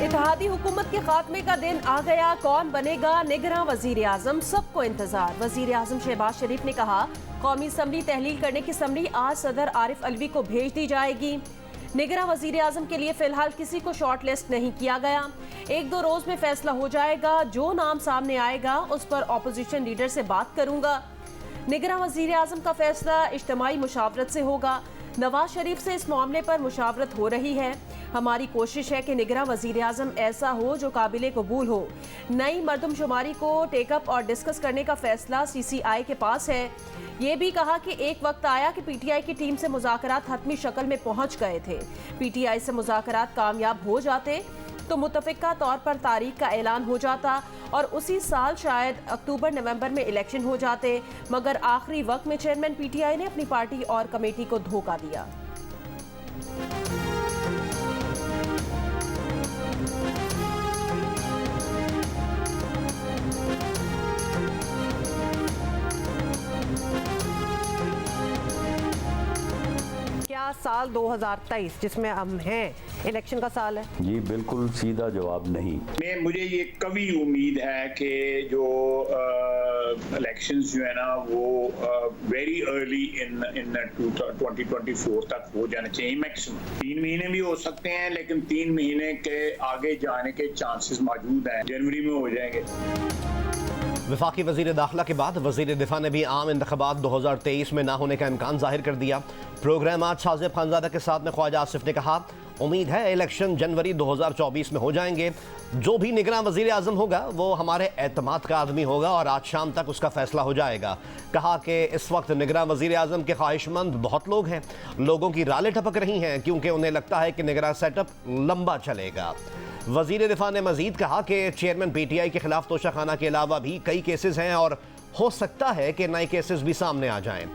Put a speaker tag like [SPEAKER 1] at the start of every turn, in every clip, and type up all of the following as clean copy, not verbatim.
[SPEAKER 1] इत्तेहादी हुकूमत के खात्मे का दिन आ गया, कौन बनेगा निगरां वजीर आजम, सबको इंतजार। वजीर आजम शहबाज शरीफ ने कहा कौमी असम्बली तहलील करने की समरी आज सदर आरिफ अलवी को भेज दी जाएगी। निगरां वजीर आजम के लिए फिलहाल किसी को शॉर्ट लिस्ट नहीं किया गया, 1-2 रोज में फैसला हो जाएगा। जो नाम सामने आएगा उस पर ऑपोजिशन लीडर से बात करूंगा। निगरां वजीर आजम का फैसला इज्तिमाई मुशावरत से होगा। नवाज शरीफ से इस मामले पर मुशावरत हो रही है। हमारी कोशिश है कि निगरां वजीर आजम ऐसा हो जो काबिले कबूल हो। नई मरदमशुमारी को टेकअप और डिस्कस करने का फैसला CCI के पास है। ये भी कहा कि एक वक्त आया कि PTI की टीम से मुज़ाकरात हतमी शक्ल में पहुंच गए थे। PTI से मुज़ाकरात कामयाब हो जाते तो मुतफ़िका तौर पर तारीख का ऐलान हो जाता और उसी साल शायद अक्टूबर-नवंबर में इलेक्शन हो जाते, मगर आखिरी वक्त में चेयरमैन PTI ने अपनी पार्टी और कमेटी को धोखा दिया। क्या साल 2023 जिसमें हम हैं इलेक्शन का साल है?
[SPEAKER 2] जी बिल्कुल सीधा जवाब नहीं।
[SPEAKER 3] मुझे ये कभी उम्मीद है कि जो इलेक्शंस जो है ना वो वेरी अर्ली इन 2024 तक हो जाने चाहिए। मैक्सिमम 3 महीने भी हो सकते हैं, लेकिन 3 महीने के आगे जाने के चांसेस मौजूद हैं। जनवरी में हो जाएंगे।
[SPEAKER 4] वफाकी वज़ीर दाखिला के बाद वज़ीर दिफा ने भी आम इंतख़ाबात 2023 में ना होने का इम्कान जाहिर कर दिया। प्रोग्राम आज साजिब खानज़ादा के साथ में ख्वाजा आसिफ ने कहा उम्मीद है इलेक्शन जनवरी 2024 में हो जाएंगे। जो भी निगरां वज़ीर आज़म होगा वो हमारे एतमाद का आदमी होगा और आज शाम तक उसका फैसला हो जाएगा। कहा कि इस वक्त निगरां वज़ीर आज़म के ख्वाहिशमंद बहुत लोग हैं, लोगों की रालें टपक रही हैं क्योंकि उन्हें लगता है कि निगरां सेटअप लंबा चलेगा। वज़ीर दिफा ने मजीद कहा कि चेयरमैन PTI के खिलाफ तोशाखाना के अलावा भी कई केसेस हैं और हो सकता है कि नए केसेस भी सामने आ जाएं।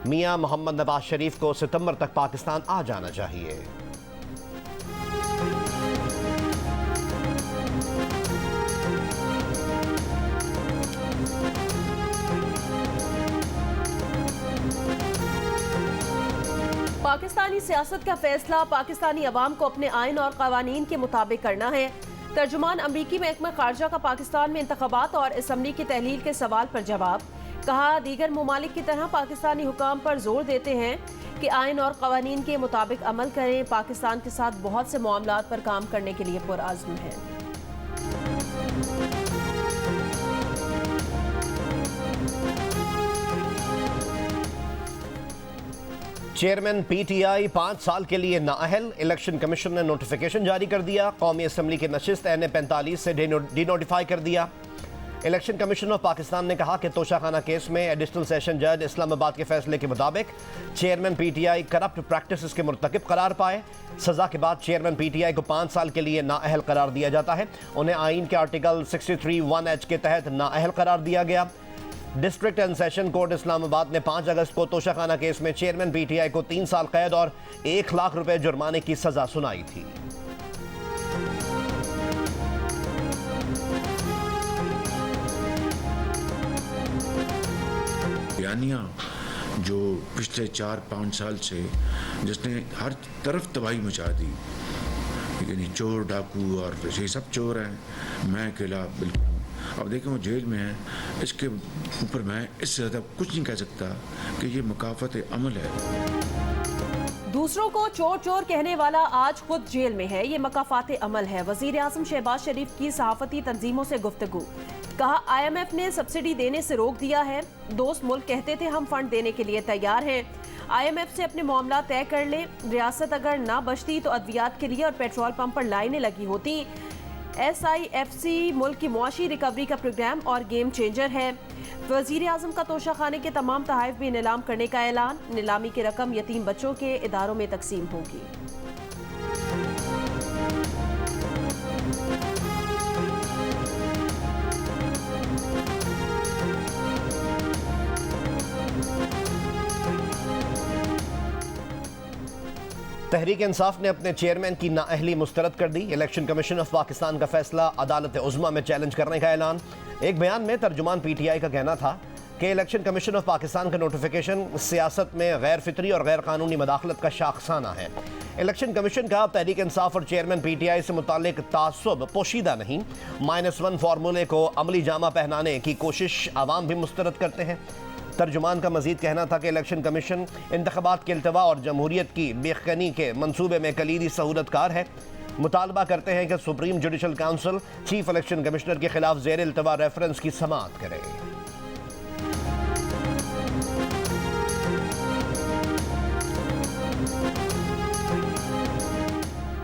[SPEAKER 4] मियां मोहम्मद नवाज शरीफ को सितंबर तक पाकिस्तान आ जाना चाहिए।
[SPEAKER 1] पाकिस्तानी सियासत का फैसला पाकिस्तानी अवाम को अपने आइन और कवानीन के मुताबिक करना है। तर्जुमान अमरीकी महकमा खारजा का पाकिस्तान में इंतखाबात और असम्बली की तहलील के सवाल पर जवाब। कहा दीगर ममालिक की तरह पाकिस्तानी हुकाम पर जोर देते हैं कि आइन और कवानीन के मुताबिक अमल करें। पाकिस्तान के साथ बहुत से मामलात पर काम करने के लिए पुरअज़्म है।
[SPEAKER 4] चेयरमैन PTI 5 साल के लिए नाअहल। इलेक्शन कमीशन ने नोटिफिकेशन जारी कर दिया। कौमी असम्बली की नशिस्त NA-45 से डिनोटिफाई कर दिया। इलेक्शन कमीशन ऑफ पाकिस्तान ने कहा कि तोशाखाना केस में एडिशनल सेशन जज इस्लामाबाद के फैसले के मुताबिक चेयरमैन PTI करप्ट प्रैक्टिस के मुर्तकिब करार पाए। सजा के बाद चेयरमैन PTI को 5 साल के लिए नाअहल करार दिया जाता है। उन्हें आइन के आर्टिकल 63(1)H के तहत नाअहल करार दिया गया। District and session court Islamabad ने 5 अगस्त को तोशाखाना केस में चेयरमैन PTI को 3 साल कैद और 1 लाख रुपए जुर्माने की सजा सुनाई थी।
[SPEAKER 5] बयानिया जो पिछले 4-5 साल से जिसने हर तरफ तबाही मचा दी, यानी चोर डाकू और ये सब चोर हैं, मैं अकेला बिल्कुल। अब देखें वो जेल में है, इसके ऊपर मैं इससे ज़्यादा कुछ नहीं कह सकता कि ये मुकाफत अमल है।
[SPEAKER 1] दूसरों को चोर चोर कहने वाला आज खुद जेल में है, ये मकाफात अमल है। वजीर आजम शहबाज शरीफ की सहाफती तंजीमों से गुफ्तगू। कहा IMF ने सब्सिडी देने से रोक दिया है। दोस्त मुल्क कहते थे हम फंड देने के लिए तैयार हैं। IMF से अपने मामला तय कर लें। रियासत अगर ना बचती तो अद्वियात के लिए और पेट्रोल पंप पर लाइनें लगी होती। SIFC मुल्क की मुआशी रिकवरी का प्रोग्राम और गेम चेंजर है। वजीर आजम का तोशाखाने के तमाम तहाइफ भी नीलाम करने का ऐलान। नीलामी की रकम यतीम बच्चों के इदारों में तकसीम होगी।
[SPEAKER 4] तहरीक इंसाफ ने अपने चेयरमैन की नाअहली मुस्तरद कर दी। इलेक्शन कमीशन ऑफ पाकिस्तान का फैसला अदालत उज़्मा में चैलेंज करने का ऐलान। एक बयान में तर्जुमान PTI का कहना था कि इलेक्शन कमीशन ऑफ पाकिस्तान का नोटिफिकेशन सियासत में गैर फितरी और गैर कानूनी मदाखलत का शाखसाना है। इलेक्शन कमीशन का तहरीक इंसाफ और चेयरमैन PTI से मुतालिक तासुब पोशीदा नहीं, -1 फार्मूले को अमली जामा पहनाने की कोशिश आवाम भी मुस्तरद करते हैं। तर्जुमान का मजीद कहना था कि इलेक्शन कमीशन इंतखाबात के अल्तवा और जमहूरियत की बेखनी के मंसूबे में कलीदी सहूलतकार है। मुतालबा करते हैं कि supreme judicial council chief election commissioner के खिलाफ ज़ेर इल्तवा रेफरेंस की समाअत करे।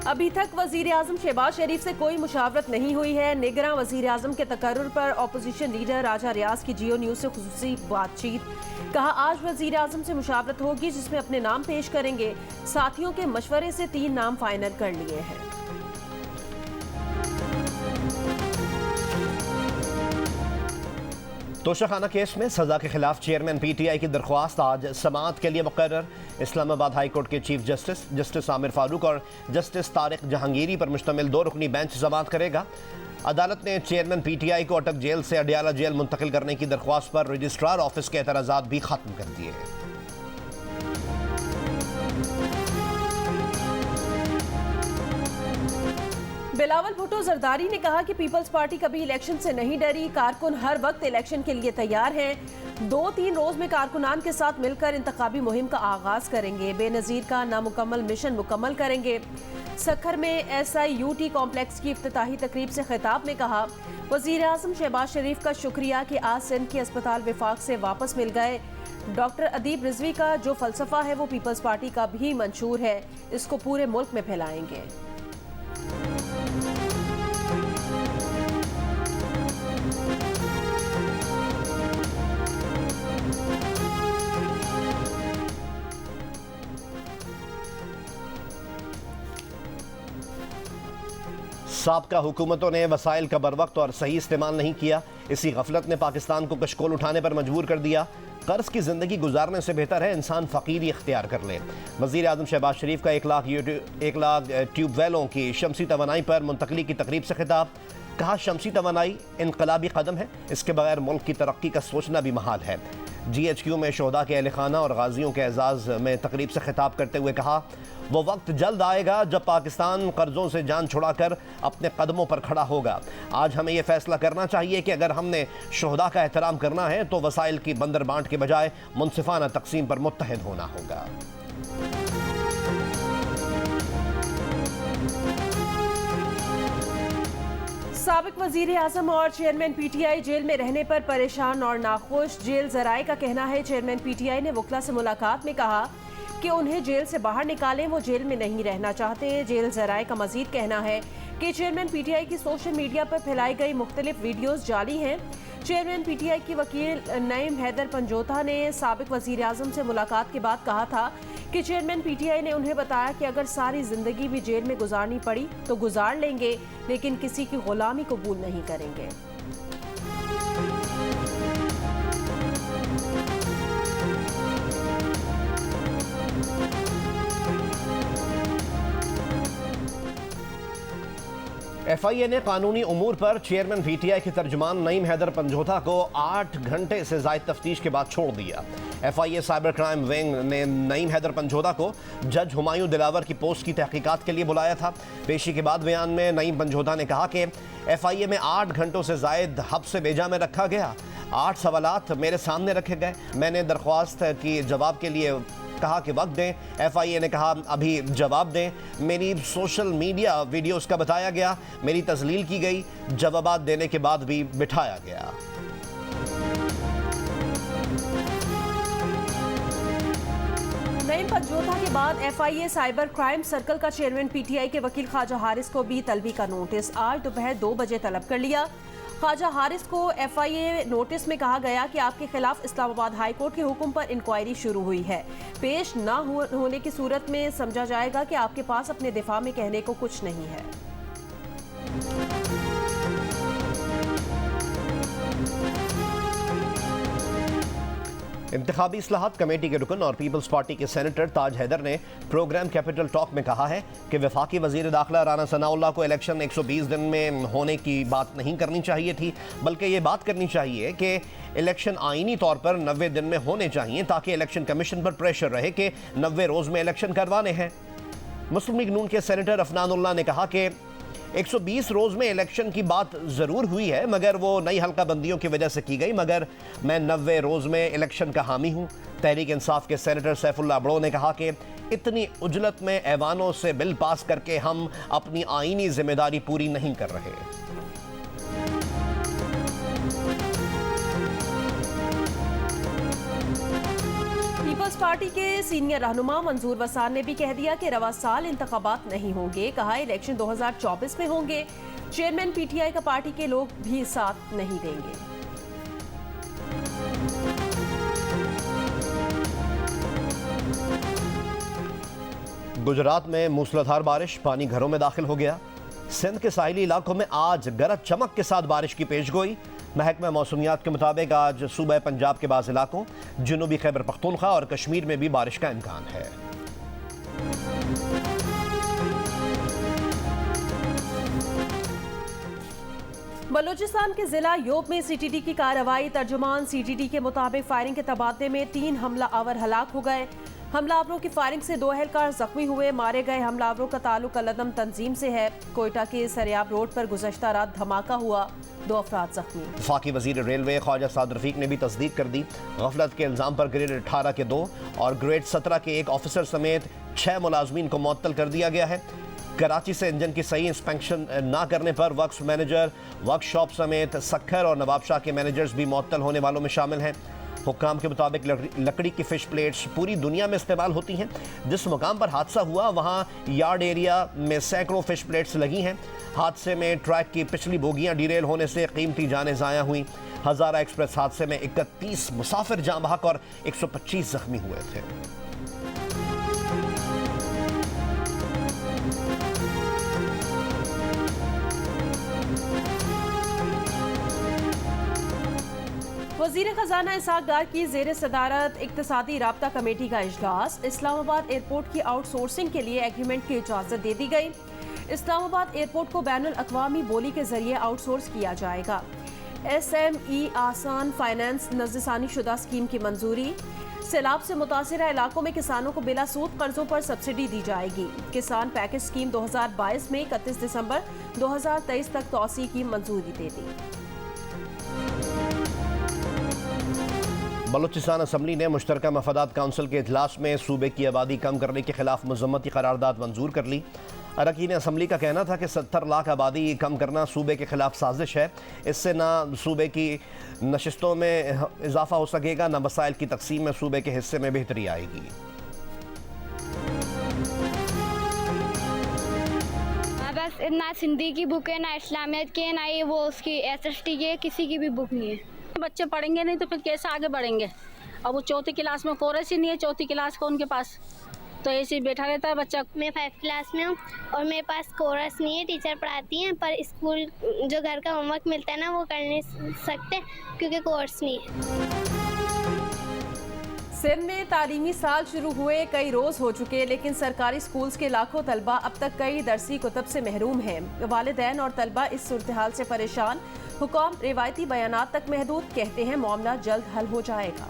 [SPEAKER 1] अभी तक वजीर आजम शहबाज शरीफ से कोई मुशावरत नहीं हुई है। निगरां वजीर आजम के तकर्रुर पर अपोजिशन लीडर राजा रियाज की जियो न्यूज़ से खुसूसी बातचीत। कहा, आज वजीर आजम से मुशावरत होगी जिसमें अपने नाम पेश करेंगे। साथियों के मशवरे से 3 नाम फाइनल कर लिए हैं।
[SPEAKER 4] तोशाखाना केस में सजा के खिलाफ चेयरमैन PTI की दरख्वास्त आज समाअत के लिए मुकर्रर। इस्लामाबाद हाई कोर्ट के चीफ जस्टिस आमिर फारूक और जस्टिस तारिक जहांगीरी पर मुश्तमिल 2 रुकनी बेंच समाअत करेगा। अदालत ने चेयरमैन PTI को अटक जेल से अडियाला जेल मुंतकिल करने की दरख्वास्त पर रजिस्ट्रार ऑफिस के एतराज़ात भी खत्म कर दिए।
[SPEAKER 1] बिलावल भुट्टो जरदारी ने कहा कि पीपल्स पार्टी कभी इलेक्शन से नहीं डरी। कारकुन हर वक्त इलेक्शन के लिए तैयार हैं। 2-3 रोज में कारकुनान के साथ मिलकर इंतखाबी मुहिम का आगाज करेंगे। बेनजीर का नामुकम्मल मिशन मुकम्मल करेंगे। सखर में SIUT कॉम्प्लेक्स की इफ्तिताही तकरीब से खिताब में कहा, वजीर आजम शहबाज शरीफ का शुक्रिया कि आज सिंध के अस्पताल विफाक से वापस मिल गए। डॉक्टर अदीब रिजवी का जो फलसफा है वो पीपल्स पार्टी का भी मंशूर है। इसको पूरे मुल्क में फैलाएंगे।
[SPEAKER 4] साबका हुकूमतों ने वसाइल का बर वक्त और सही इस्तेमाल नहीं किया। इसी गफलत ने पाकिस्तान को कशकोल उठाने पर मजबूर कर दिया। कर्ज की ज़िंदगी गुजारने से बेहतर है इंसान फ़कीरी इख्तियार कर ले। वज़ीर आज़म शहबाज शरीफ का 1 लाख ट्यूबवेलों की शमसी तवानाई पर मुंतकली की तकरीब से खिताब। कहा, शमसी तवानाई इनकलाबी कदम है, इसके बगैर मुल्क की तरक्की का सोचना भी महाल है। GHQ में शोहदा के अहल खाना और गाजियों के एजाज़ में तकरीब से खिताब करते हुए कहा, वो वक्त जल्द आएगा जब पाकिस्तान कर्जों से जान छुड़ाकर अपने कदमों पर खड़ा होगा। आज हमें यह फैसला करना चाहिए कि अगर हमने शोहदा का एहतराम करना है तो वसाइल की बंदर बांट के बजाय मुनसिफाना तकसीम पर मुत्तहिद होना होगा।
[SPEAKER 1] साबिक वजीर आजम और चेयरमैन PTI जेल में रहने पर परेशान और नाखुश। जेल जराए का कहना है, चेयरमैन PTI ने वकला से मुलाकात में कहा कि उन्हें जेल से बाहर निकालें, वो जेल में नहीं रहना चाहते। जेल जराए का मजीद कहना है कि चेयरमैन PTI की सोशल मीडिया पर फैलाई गई मुख्तलिफ वीडियोस जाली हैं। चेयरमैन PTI की वकील नईम हैदर पंजोता ने साबिक वजीर आजम से मुलाकात के बाद कहा था कि चेयरमैन PTI ने उन्हें बताया कि अगर सारी जिंदगी भी जेल में गुजारनी पड़ी तो गुजार लेंगे, लेकिन किसी की गुलामी कबूल नहीं करेंगे।
[SPEAKER 4] FIA ने कानूनी उमूर पर चेयरमैन PTI के तर्जुमान नईम हैदर पंजोता को 8 घंटे से ज़ायद तफ्तीश के बाद छोड़ दिया। FIA साइबर क्राइम विंग ने नईम हैदर पंजोता को जज हुमायूं दिलावर की पोस्ट की तहकीकात के लिए बुलाया था। पेशी के बाद बयान में नईम पंजोता ने कहा कि FIA में 8 घंटों से ज़ायद हब्स बेजा में रखा गया। 8 सवालात मेरे सामने रखे गए। मैंने दरख्वास्त की जवाब के लिए कहा कि वक्त दें। FIA ने कहा अभी जवाब दें। मेरी सोशल मीडिया वीडियोस का बताया गया, मेरी तजलील की गई, जवाबात देने के बाद भी बिठाया गया।
[SPEAKER 1] नईम पंजोता के बाद FIA साइबर क्राइम सर्कल का चेयरमैन PTI के वकील ख्वाजा हारिस को भी तलबी का नोटिस आज दोपहर 2 बजे तलब कर लिया। ख्वाजा हारिस को FIA नोटिस में कहा गया कि आपके खिलाफ इस्लामाबाद हाई कोर्ट के हुक्म पर इंक्वायरी शुरू हुई है। पेश न होने की सूरत में समझा जाएगा कि आपके पास अपने दिफा में कहने को कुछ नहीं है।
[SPEAKER 4] इंतखाबी इस्लाहात कमेटी के रुकन और पीपल्स पार्टी के सेनेटर ताज हैदर ने प्रोग्राम कैपिटल टॉक में कहा है कि वफाकी वजीर दाखिला राना सनाउल्लाह को इलेक्शन 120 दिन में होने की बात नहीं करनी चाहिए थी, बल्कि ये बात करनी चाहिए कि इलेक्शन आईनी तौर पर 90 दिन में होने चाहिए ताकि इलेक्शन कमीशन पर प्रेशर रहे कि 90 रोज़ में इलेक्शन करवाने हैं। मुस्लिम लीग नून के सेनेटर अफनानुल्लाह ने कहा कि 120 रोज़ में इलेक्शन की बात ज़रूर हुई है, मगर वो नई हल्का बंदियों की वजह से की गई, मगर मैं 90 रोज़ में इलेक्शन का हामी हूँ। तहरीक इंसाफ के सेनेटर सैफुल्लाह अबड़ो ने कहा कि इतनी उजलत में ऐवानों से बिल पास करके हम अपनी आईनी जिम्मेदारी पूरी नहीं कर रहे।
[SPEAKER 1] पीपल्स पार्टी के सीनियर रहनुमा मंजूर वसान ने भी कह दिया कि रवा साल इंतखाबात नहीं होंगे, कहा इलेक्शन 2024 में होंगे। चेयरमैन पीटीआई का पार्टी के लोग भी साथ नहीं देंगे।
[SPEAKER 4] गुजरात में मूसलाधार बारिश, पानी घरों में दाखिल हो गया। सिंध के साहिली इलाकों में आज गरज चमक के साथ बारिश की पेशगोई। महकमा मौसमियात के मुताबिक आज सूबे पंजाब के बाज़ इलाकों, जनूबी खैबर पख्तूनख्वा और कश्मीर में भी बारिश का इम्कान है।
[SPEAKER 1] बलूचिस्तान के जिला योब में सीटीडी की कार्रवाई। तर्जुमान सीटीडी के मुताबिक फायरिंग के तबादले में 3 हमलावर हलाक हो गए। हमलावरों की फायरिंग से 2 अहलकार जख्मी हुए। मारे गए हमलावरों का ताल्लुक अलअदम तंजीम से है। कोयटा के सरियाब रोड पर गुज़श्ता रात धमाका हुआ, 2 अफराद जख्मी।
[SPEAKER 4] वफाकी वजीर रेलवे ख्वाजा साद रफीक ने भी तस्दीक कर दी। गफलत के इल्ज़ाम पर ग्रेड 18 के 2 और ग्रेड 17 के 1 ऑफिसर समेत 6 मुलाजमीन को मुअत्तल कर दिया गया है। कराची से इंजन की सही इंस्पेक्शन ना करने पर वर्क्स मैनेजर, वर्कशॉप समेत सक्खर और नवाबशाह के मैनेजर्स भी मुअत्तल होने वालों में शामिल हैं। हुक्काम के मुताबिक लकड़ी की फ़िश प्लेट्स पूरी दुनिया में इस्तेमाल होती हैं। जिस मुकाम पर हादसा हुआ वहाँ यार्ड एरिया में सैकड़ों फ़िश प्लेट्स लगी हैं। हादसे में ट्रैक की पिछली बोगियाँ डिरेल होने से कीमती जानें ज़ाया हुई। हज़ारा एक्सप्रेस हादसे में 31 मुसाफिर जाँ बहक और 125 जख्मी हुए थे।
[SPEAKER 1] वज़ीर ख़जाना इसहाक़ डार की ज़ेर सदारत इक़्तिसादी राब्ता कमेटी का इजलास। इस्लामाबाद एयरपोर्ट की आउटसोर्सिंग के लिए एग्रीमेंट की इजाज़त दे दी गई। इस्लामाबाद एयरपोर्ट को बैनुल अक़वामी बोली के जरिए आउटसोर्स किया जाएगा। SME आसान फाइनेंस नज़रसानी शुदा स्कीम की मंजूरी। सैलाब से मुतासिरा इलाकों में किसानों को बिला सूद कर्जों पर सब्सिडी दी जाएगी। किसान पैकेज स्कीम 2022 में 31 दिसंबर 2023 तक तौसी की मंजूरी दे दी।
[SPEAKER 4] बलूचिस्तान असम्बली ने मुश्तरका मफादात काउंसिल के इजलास में सूबे की आबादी कम करने के खिलाफ मज़म्मती करारदाद मंजूर कर ली। अरकान असम्बली का कहना था कि 70 लाख आबादी कम करना सूबे के खिलाफ साजिश है। इससे ना सूबे की नशिस्तों में इजाफा हो सकेगा, ना वसाइल की तकसीम में सूबे के हिस्से में बेहतरी आएगी।
[SPEAKER 6] बस ना सिंधी की बुक है, ना इस्लामियत की है, ना ये वो उसकी SST की है, किसी की भी बुक नहीं है।
[SPEAKER 7] बच्चे पढ़ेंगे नहीं तो फिर कैसे आगे बढ़ेंगे। अब वो 4th क्लास में कोरस ही नहीं है, 4th क्लास का उनके पास, तो ऐसे ही बैठा रहता है बच्चा।
[SPEAKER 6] मैं 5th क्लास में हूँ और मेरे पास कोरस नहीं है। टीचर पढ़ाती हैं पर स्कूल जो घर का होमवर्क मिलता है ना वो कर नहीं सकते क्योंकि कोर्स नहीं है।
[SPEAKER 1] सिंध में तालीमी साल शुरू हुए कई रोज़ हो चुके, लेकिन सरकारी स्कूल्स के लाखों तलबा अब तक कई दरसी कुतब से महरूम हैं। वालिदैन और तलबा इस सूरत हाल से परेशान। हुकाम रिवायती बयानात तक महदूद, कहते हैं मामला जल्द हल हो जाएगा।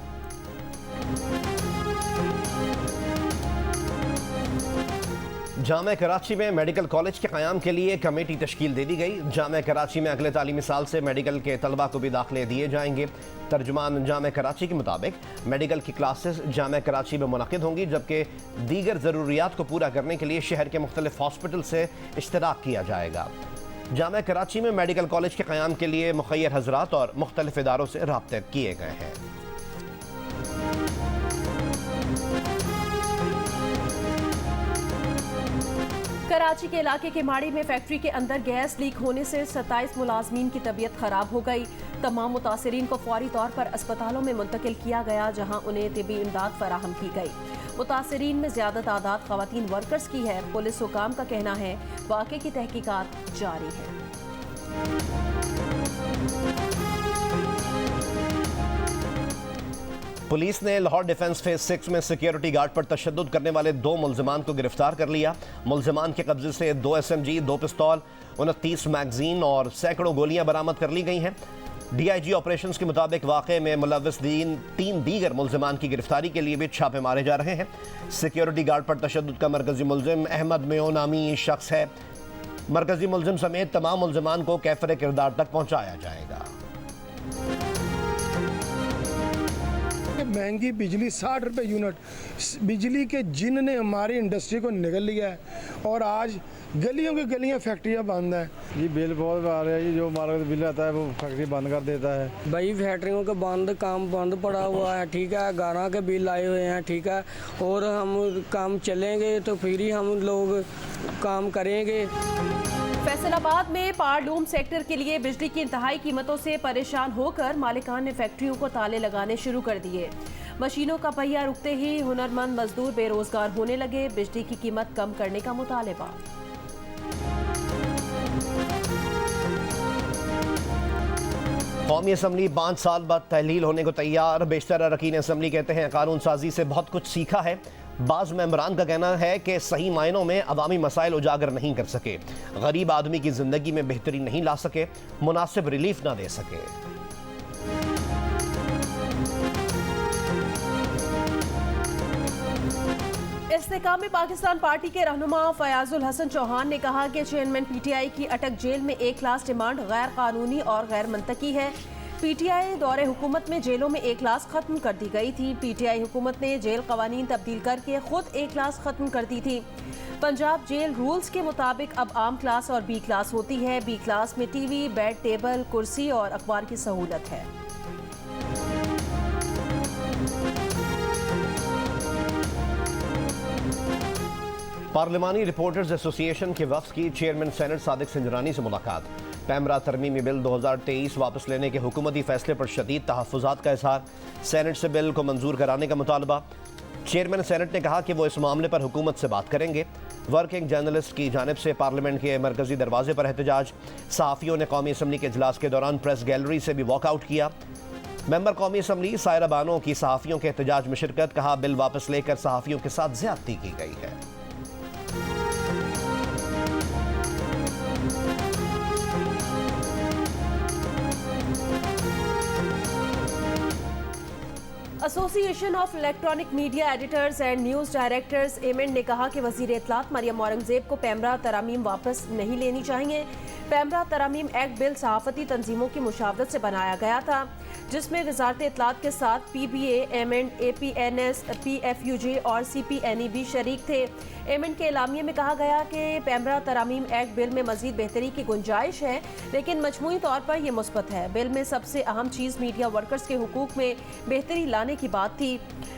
[SPEAKER 4] जामे कराची में मेडिकल कॉलेज के क़याम के लिए कमेटी तश्कील दे दी गई। जामे कराची में अगले तालीमी साल से मेडिकल के तलबा को भी दाखिले दिए जाएंगे। तर्जुमान जामे कराची के मुताबिक मेडिकल की क्लासेस जामे कराची में मुनक़िद होंगी, जबकि दीगर ज़रूरियात को पूरा करने के लिए शहर के मुख्तलिफ हॉस्पिटल से इश्तराक किया जाएगा। जामे कराची में मेडिकल कॉलेज के क़याम के लिए मुख़य्यर हज़रात और मुख्तलिफ इदारों से राब्ते किए गए हैं।
[SPEAKER 1] कराची के इलाके के माड़ी में फैक्ट्री के अंदर गैस लीक होने से 27 मुलाजमीन की तबीयत खराब हो गई। तमाम मुतासरीन को फौरी तौर पर अस्पतालों में मुंतकिल किया गया, जहां उन्हें तिबी इमदाद फराहम की गई। मुतासरीन में ज्यादा तादाद खवातीन वर्कर्स की है। पुलिस हुकाम का कहना है वाक़े की तहकीकात जारी है।
[SPEAKER 4] पुलिस ने लाहौर डिफेंस फेज 6 में सिक्योरिटी गार्ड पर तशद्दुद करने वाले 2 मुल्ज़िमान को गिरफ्तार कर लिया। मुल्ज़िमान के कब्जे से 2 SMG, 2 पिस्तौल, 29 मैगजीन और सैकड़ों गोलियां बरामद कर ली गई हैं। DIG ऑपरेशंस के मुताबिक वाक़े में मुलव्विस 3 दीगर मुल्ज़िमान की गिरफ्तारी के लिए भी छापे मारे जा रहे हैं। सिक्योरिटी गार्ड पर तशद्दुद का मरकजी मुल्ज़िम अहमद मेयो नामी शख्स है। मरकजी मुल्ज़िम समेत तमाम मुल्ज़िमान को कैफरे किरदार तक पहुँचाया जाएगा।
[SPEAKER 8] महंगी बिजली 60 रुपये यूनिट, बिजली के जिन ने हमारी इंडस्ट्री को निगल लिया है और आज गलियों की गलियां फैक्ट्रियां बंद हैं।
[SPEAKER 9] ये बिल बहुत आ रहा है जी, जो हमारा बिल आता है वो फैक्ट्री बंद कर देता है।
[SPEAKER 10] भाई फैक्ट्रियों का काम बंद पड़ा हुआ है, ठीक है, 11 के बिल आए हुए हैं, ठीक है, और हम काम चलेंगे तो फिर ही हम लोग काम करेंगे।
[SPEAKER 1] फैसलाबाद में पावर लूम सेक्टर के लिए बिजली की इंतहाई कीमतों से परेशान होकर मालिकान ने फैक्ट्रियों को ताले लगाने शुरू कर दिए। मशीनों का पहिया रुकते ही हुनरमंद मजदूर बेरोजगार होने लगे। बिजली की कीमत कम करने का मुतालबा।
[SPEAKER 4] कौमी असम्बली 5 साल बाद तहलील होने को तैयार। बेशतर अरकान असम्बली कहते हैं कानून साजी से बहुत कुछ सीखा है। बाज़ मेंबरान का कहना है कि सही मायनों में अवामी मसाइल उजागर नहीं कर सके, गरीब आदमी की जिंदगी में बेहतरी नहीं ला सके, मुनासिब रिलीफ ना दे सके।
[SPEAKER 1] इस्तेकाम पाकिस्तान पार्टी के रहनुमा फयाजुल हसन चौहान ने कहा कि चेयरमैन PTI की अटक जेल में 1 क्लास डिमांड गैर कानूनी और गैर मंतकी है। PTI दौरे हुकूमत में जेलों में 1 क्लास खत्म कर दी गई थी। PTI हुकूमत ने जेल कवानीन तब्दील करके खुद 1 क्लास खत्म कर दी थी। पंजाब जेल रूल्स के मुताबिक अब आम क्लास और B क्लास होती है। B क्लास में TV, बेड, टेबल, कुर्सी और अखबार की सहूलत है।
[SPEAKER 4] पार्लिमानी रिपोर्टर्स एसोसिएशन के वफ्द की चेयरमैन सेनेट सादिक सिंजरानी से मुलाकात। पैमरा तरमीमी बिल 2023 वापस लेने के हुकूमती फैसले पर शदीद तहफ़्फ़ुज़ात का इज़हार। सेनेट से बिल को मंजूर कराने का मुतालबा। चेयरमैन सेनेट ने कहा कि वो इस मामले पर हुकूमत से बात करेंगे। वर्किंग जर्नलिस्ट की जानिब से पार्लियामेंट के मरकजी दरवाजे पर एहतजाज। सहाफ़ियों ने कौमी असम्बली के इजलास के दौरान प्रेस गैलरी से भी वॉकआउट किया। मेंबर कौमी असम्बली सायरा बानो की सहाफ़ियों के एहतजाज में शिरकत। कहा बिल वापस लेकर सहाफ़ियों के साथ ज़्यादती की गई है।
[SPEAKER 1] Association of electronic media editors and news directors amend ने कहा कि वज़ीर इत्तलात मरियम औरंगज़ेब को पैमरा तरामीम वापस नहीं लेनी चाहिए। पैमरा तरामीम एक्ट बिल सहाफ़ती तंजीमों की मुशावरत से बनाया गया था, जिसमें वज़ारत इत्तलात के साथ PBA, एमेंड, APNS, PFUJ और CPNE भी शरीक थे। एमेंड के एलामिये में कहा गया कि पैमरा तरामीम एक्ट बिल में मज़ीद बेहतरी की गुंजाइश है, लेकिन मजमूई तौर पर यह मुस्बत है। बिल में सबसे अहम चीज़ मीडिया वर्कर्स के हुकूक में बेहतरी लाने की बात थी।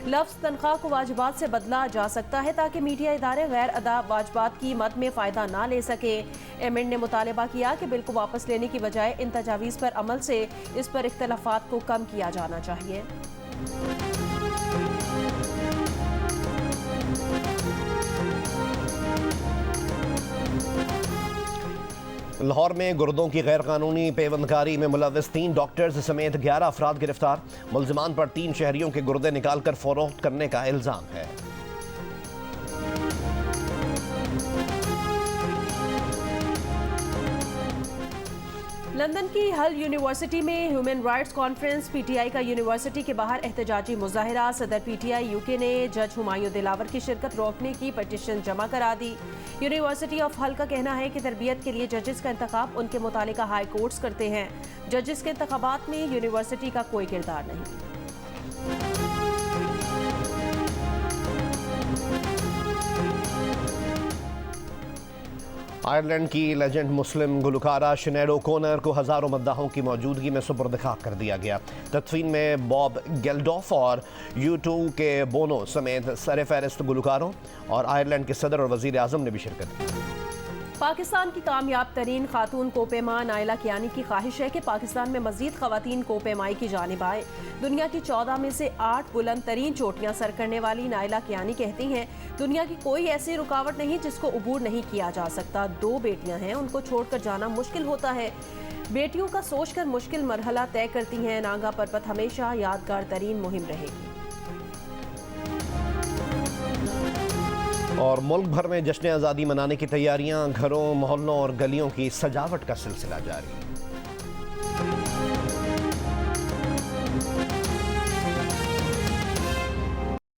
[SPEAKER 1] लफ्ज़ तनख्वाह को वाजिबात से बदला जा सकता है ताकि मीडिया इदारे गैर अदा वाजिबात की मद में फ़ायदा ना ले सके। एमेंड ने मुतालबा किया कि बिल को वापस लेने की बजाय इन तजावीज़ पर अमल से इस पर इख्तलाफात को कम किया जाना चाहिए।
[SPEAKER 4] लाहौर में गुर्दों की गैर कानूनी पेवंदकारी में मुलव्विस 3 डॉक्टर्स समेत 11 अफराद गिरफ्तार। मुल्ज़िमान पर 3 शहरियों के गुर्दे निकाल कर फरोख्त करने का इल्ज़ाम है।
[SPEAKER 1] लंदन की हल यूनिवर्सिटी में ह्यूमन राइट्स कॉन्फ्रेंस। PTI का यूनिवर्सिटी के बाहर एहतजाजी मुजाहिरा। सदर PTI UK ने जज हुमायूं दिलावर की शिरकत रोकने की पटिशन जमा करा दी। यूनिवर्सिटी ऑफ हल का कहना है कि तरबियत के लिए जजेस का इंतखाब उनके मुतालिका हाई कोर्ट्स करते हैं। जजेस के इंतखाबात में यूनिवर्सिटी का कोई किरदार नहीं।
[SPEAKER 4] आयरलैंड की लेजेंड मुस्लिम गुलकारा सिनेड ओ'कॉनर को हज़ारों मद्दाहों की मौजूदगी में सुपुर्द खाक कर दिया गया। तदफीन में बॉब गेल्डोफ और U2 के बोनो समेत सरफहरिस्त गुलकारों और आयरलैंड के सदर और वज़ीर आज़म ने भी शिरकत की।
[SPEAKER 1] पाकिस्तान की कामयाब तरीन खातून कोपेमा नायला कियानी की ख्वाहिश है कि पाकिस्तान में मजीद खवातीन कोपेमाई की जानिब आए। दुनिया की 14 में से 8 बुलंद तरीन चोटियां सर करने वाली नायला कियानी कहती हैं, दुनिया की कोई ऐसी रुकावट नहीं जिसको अबूर नहीं किया जा सकता। 2 बेटियां हैं, उनको छोड़कर जाना मुश्किल होता है। बेटियों का सोचकर मुश्किल मरहला तय करती हैं। नागा परबत हमेशा यादगार तरीन मुहिम रहेगी।
[SPEAKER 4] और मुल्क भर में जश्न आज़ादी मनाने की तैयारियां, घरों, मोहल्लों और गलियों की सजावट का सिलसिला जारी।